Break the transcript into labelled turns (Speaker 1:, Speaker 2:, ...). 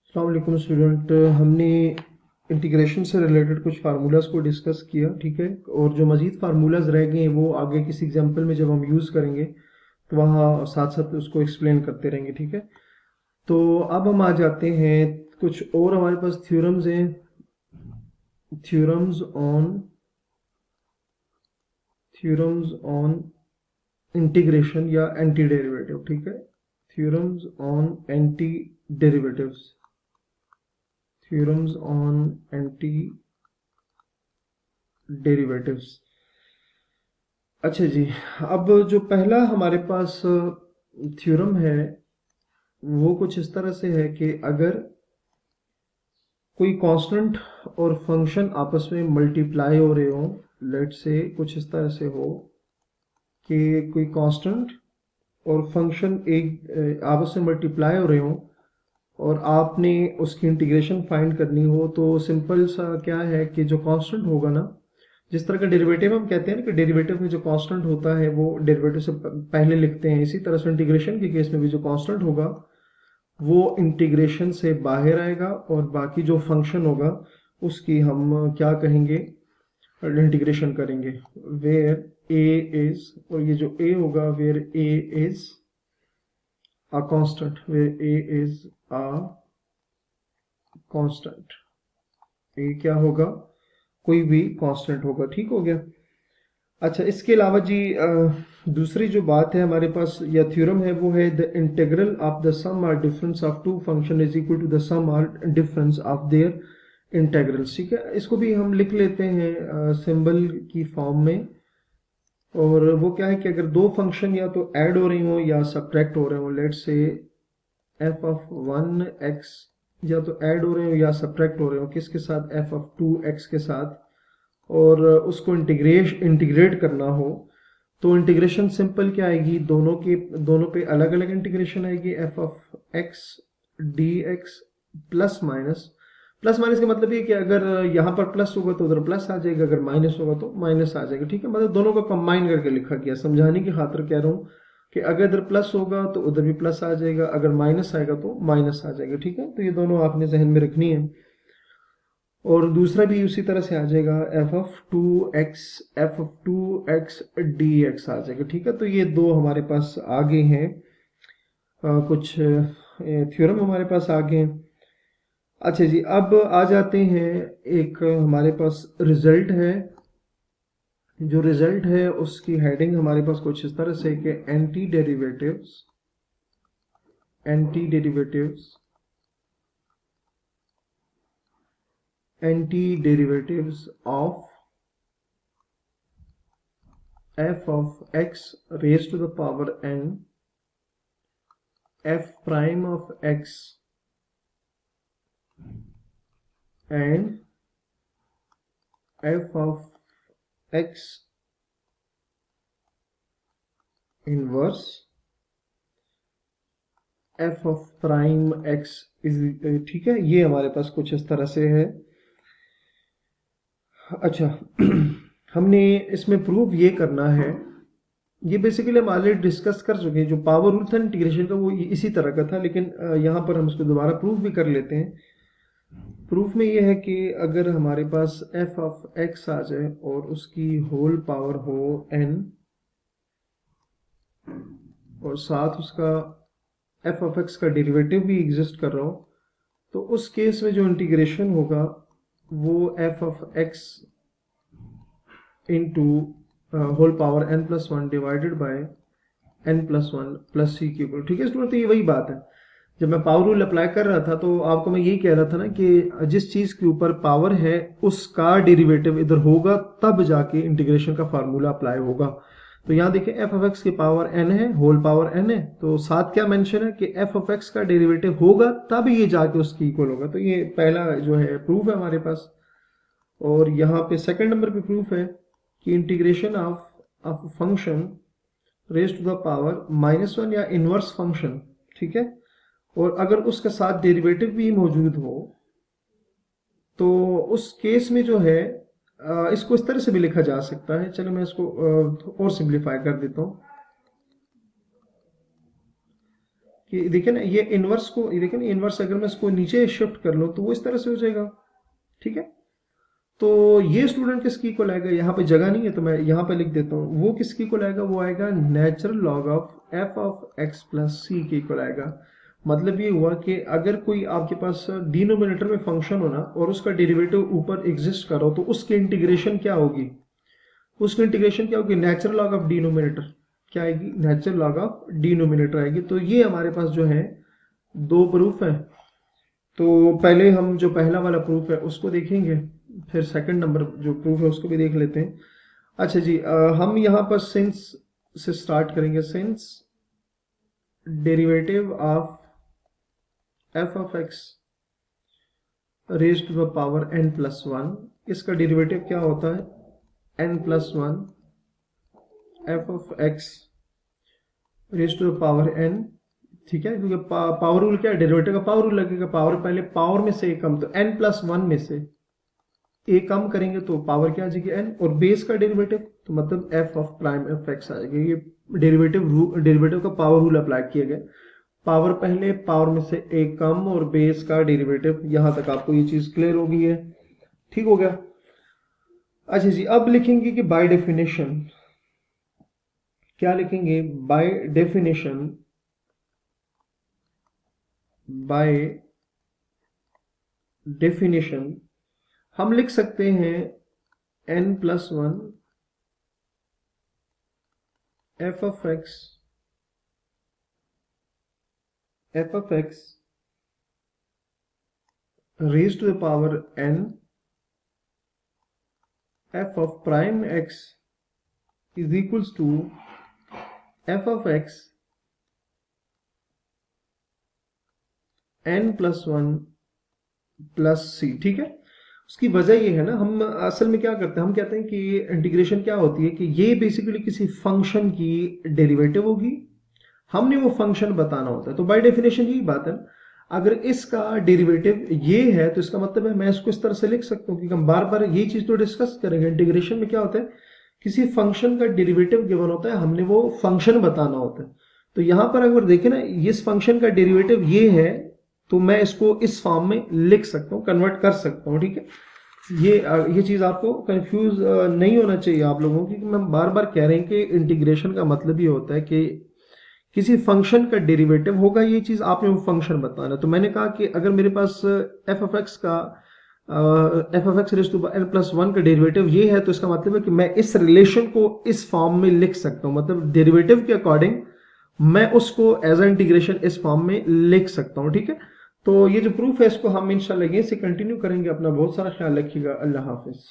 Speaker 1: अस्सलाम वालेकुम स्टूडेंट। हमने इंटीग्रेशन से रिलेटेड कुछ फार्मूलाज को डिस्कस किया, ठीक है। और जो मज़ीद फार्मूलाज रह गए हैं वो आगे किसी एग्जांपल में जब हम यूज़ करेंगे तो वहाँ साथ साथ उसको एक्सप्लेन करते रहेंगे, ठीक है। तो अब हम आ जाते हैं, कुछ और हमारे पास थ्योरम्स हैं। Theorems on theorems on integration या एंटी डेरिवेटिव, ठीक है। Theorems on anti derivatives, theorems on anti derivatives. अच्छा जी, अब जो पहला हमारे पास थ्योरम है वो कुछ इस तरह से है कि अगर कोई कांस्टेंट और फंक्शन आपस में मल्टीप्लाई हो रहे हो, लेट से कुछ इस तरह से हो कि कोई कांस्टेंट और फंक्शन एक आपस में मल्टीप्लाई हो रहे हो और आपने उसकी इंटीग्रेशन फाइंड करनी हो, तो सिंपल सा क्या है कि जो कांस्टेंट होगा ना, जिस तरह का डेरिवेटिव हम कहते हैं ना कि डेरिवेटिव में जो कांस्टेंट होता है वो डेरिवेटिव से पहले लिखते हैं, इसी तरह से इंटीग्रेशन के केस में भी जो कांस्टेंट होगा वो इंटीग्रेशन से बाहर आएगा और बाकी जो फंक्शन होगा उसकी हम क्या कहेंगे, इंटीग्रेशन करेंगे। वेयर ए इज, और ये जो ए होगा where A is a constant, where A is a constant, A क्या होगा, कोई भी कांस्टेंट होगा, ठीक हो गया। अच्छा, इसके अलावा जी दूसरी जो बात है हमारे पास या थ्योरम है वो है the integral of the sum और difference of two function is equal to the sum और डिफरेंस ऑफ देयर इंटीग्रल्स, ठीक है। इसको भी हम लिख लेते हैं सिंबल की फॉर्म में। और वो क्या है कि अगर दो फंक्शन या तो ऐड हो रही हो या सब्ट्रैक्ट हो रहे हो, लेट से एफ ऑफ 1x या तो ऐड हो रहे हो या सब्ट्रैक्ट हो रहे हो, किसके साथ, एफ ऑफ 2x के साथ, और उसको इंटीग्रेट करना हो, तो इंटीग्रेशन सिंपल क्या आएगी, दोनों पे अलग अलग इंटीग्रेशन आएगी। F of x D x plus minus का मतलब ये कि अगर यहाँ पर प्लस होगा तो उधर प्लस आ जाएगा, अगर माइनस होगा तो माइनस आ जाएगा, ठीक है। मतलब दोनों को कंबाइन करके लिखा गया, समझाने की खातिर कह रहा हूँ कि अगर इधर प्लस होगा तो उधर भी प्लस आ जाएगा, अगर माइनस आएगा तो माइनस आ जाएगा, ठीक है। तो ये दोनों आपने जहन में रखनी है। और दूसरा भी उसी तरह से आ जाएगा, F of two X D X आ जाएगा, ठीक है। तो ये दो हमारे पास आगे हैं, कुछ थ्योरम हमारे पास आगे हैं। अच्छा जी, अब आ जाते हैं, एक हमारे पास रिजल्ट है। जो रिजल्ट है उसकी हेडिंग हमारे पास कुछ इस तरह से कि anti derivatives of f of x raised to the power n, f prime of x and f of x inverse f of prime x is, ठीक है। ये हमारे पास कुछ इस तरह से है। अच्छा हमने इसमें प्रूफ ये करना है, ये बेसिकली हम ऑलरेडी डिस्कस कर चुके हैं, जो पावर रूल था इंटीग्रेशन का वो इसी तरह का था, लेकिन यहाँ पर हम इसको दोबारा प्रूफ भी कर लेते हैं। प्रूफ में ये है कि अगर हमारे पास f ऑफ x आ जाए और उसकी होल पावर हो n और साथ उसका f ऑफ x का डेरिवेटिव भी एग्जिस्ट कर रहा हो, तो उस केस में जो इंटीग्रेशन होगा वो f of x into whole power n plus one divided by n plus one plus C के ऊपर, ठीक है स्टूडेंट। तो ये वही बात है, जब मैं पावर रूल अप्लाई कर रहा था तो आपको मैं यही कह रहा था ना कि जिस चीज के ऊपर पावर है उसका डेरिवेटिव इधर होगा तब जाके इंटीग्रेशन का फार्मूला अप्लाई होगा। तो यहाँ देखिए एफ ऑफ एक्स की पावर n है, होल पावर n है, तो साथ क्या मेंशन है कि एफ ऑफ एक्स का डेरिवेटिव होगा तब ये जाके उसकी इक्वल होगा। तो ये पहला जो है प्रूफ है हमारे पास। और यहाँ पे सेकंड नंबर पे प्रूफ है कि integration of function raise to the power -1 या इनवर्स फंक्शन, ठीक है, और अगर उसके साथ डेरिवेटिव भी मौजूद हो तो उस केस में जो है इसको इस तरह से भी लिखा जा सकता है। चलो मैं इसको और सिंप्लीफाई कर देता हूँ कि देखिए ना ये इनवर्स को, ये देखिए ना इनवर्स अगर मैं इसको नीचे शिफ्ट कर लूँ तो वो इस तरह से हो जाएगा, ठीक है। तो ये स्टूडेंट किसकी इक्वल आएगा, यहाँ पे जगह नहीं है तो मैं यहाँ पे लिख देता हूँ, वो किसकी इक्वल आएगा, वो आएगा natural log of F of X plus C के इक्वल आएगा। मतलब ये हुआ कि अगर कोई आपके पास डिनोमिनेटर में फंक्शन होना और उसका डेरिवेटिव ऊपर एग्जिस्ट करो तो उसकी इंटीग्रेशन क्या होगी, उसकी इंटीग्रेशन क्या होगी, नेचुरल लॉग ऑफ डिनोमिनेटर क्या आएगी, नेचुरल लॉग ऑफ डिनोमिनेटर आएगी। तो ये हमारे पास जो है दो प्रूफ है। तो पहले हम जो पहला वाला प्रूफ है उसको देखेंगे, फिर सेकंड नंबर जो प्रूफ है उसको भी देख लेते हैं। अच्छा जी, हम यहाँ पर सिंस से स्टार्ट करेंगे। Since derivative of F of x raise to the power n plus one, इसका डेरिवेटिव क्या होता है n plus one F of x raise to the power n, ठीक है, क्योंकि पावर रूल क्या है, डेरिवेटिव का पावर रूल लगेगा, पावर पहले पावर में से एक कम, तो n प्लस वन में से एक कम करेंगे तो पावर क्या आ जाएगी n, और बेस का डेरिवेटिव तो मतलब f of prime F X आ जाएगा। ये डेरिवेटिव का पावर रूल अप्लाई किया गया, पावर पहले पावर में से एक कम और बेस का डेरिवेटिव। यहां तक आपको ये चीज क्लियर हो गई है, ठीक हो गया। अच्छा जी, अब लिखेंगे कि बाय डेफिनेशन, क्या लिखेंगे, बाय डेफिनेशन, बाय डेफिनेशन हम लिख सकते हैं n plus one F of x raise to the power n F of prime x is equals to F of x n plus one plus C, ठीक है। उसकी वजह ये है ना, हम असल में क्या करते हैं, हम कहते हैं कि इंटीग्रेशन क्या होती है कि ये बेसिकली किसी फंक्शन की डेरिवेटिव होगी, हमने वो फंक्शन बताना होता है। तो बाय डेफिनेशन यही बात है, अगर इसका डेरिवेटिव ये है तो इसका मतलब है मैं इसको इस तरह से लिख सकता हूँ, क्योंकि हम बार बार ये चीज तो डिस्कस करेंगे। इंटीग्रेशन में क्या होता है, किसी फंक्शन का डेरिवेटिव गिवन होता है, हमने वो फंक्शन बताना होता है। तो यहां पर अगर देखें ना, इस फंक्शन का डेरिवेटिव ये है तो मैं इसको इस फॉर्म में लिख सकता हूँ, कन्वर्ट कर सकता हूँ, ठीक है। ये चीज आपको कंफ्यूज नहीं होना चाहिए आप लोगों की, मैं बार बार कह रहे हैं कि इंटीग्रेशन का मतलब ये होता है कि किसी फंक्शन का डेरिवेटिव होगा, ये चीज आपने वो फंक्शन बताना। तो मैंने कहा कि अगर मेरे पास एफ ऑफ एक्स का f of x raise to n plus one का डेरिवेटिव ये है, तो इसका मतलब है कि मैं इस रिलेशन को इस फॉर्म में लिख सकता हूँ, मतलब डेरिवेटिव के अकॉर्डिंग मैं उसको एज अ इंटीग्रेशन इस फॉर्म में लिख सकता हूँ, ठीक है। तो ये जो प्रूफ है इसको हम इंशाल्लाह ये से कंटिन्यू करेंगे। अपना बहुत सारा ख्याल रखिएगा। अल्लाह हाफिज।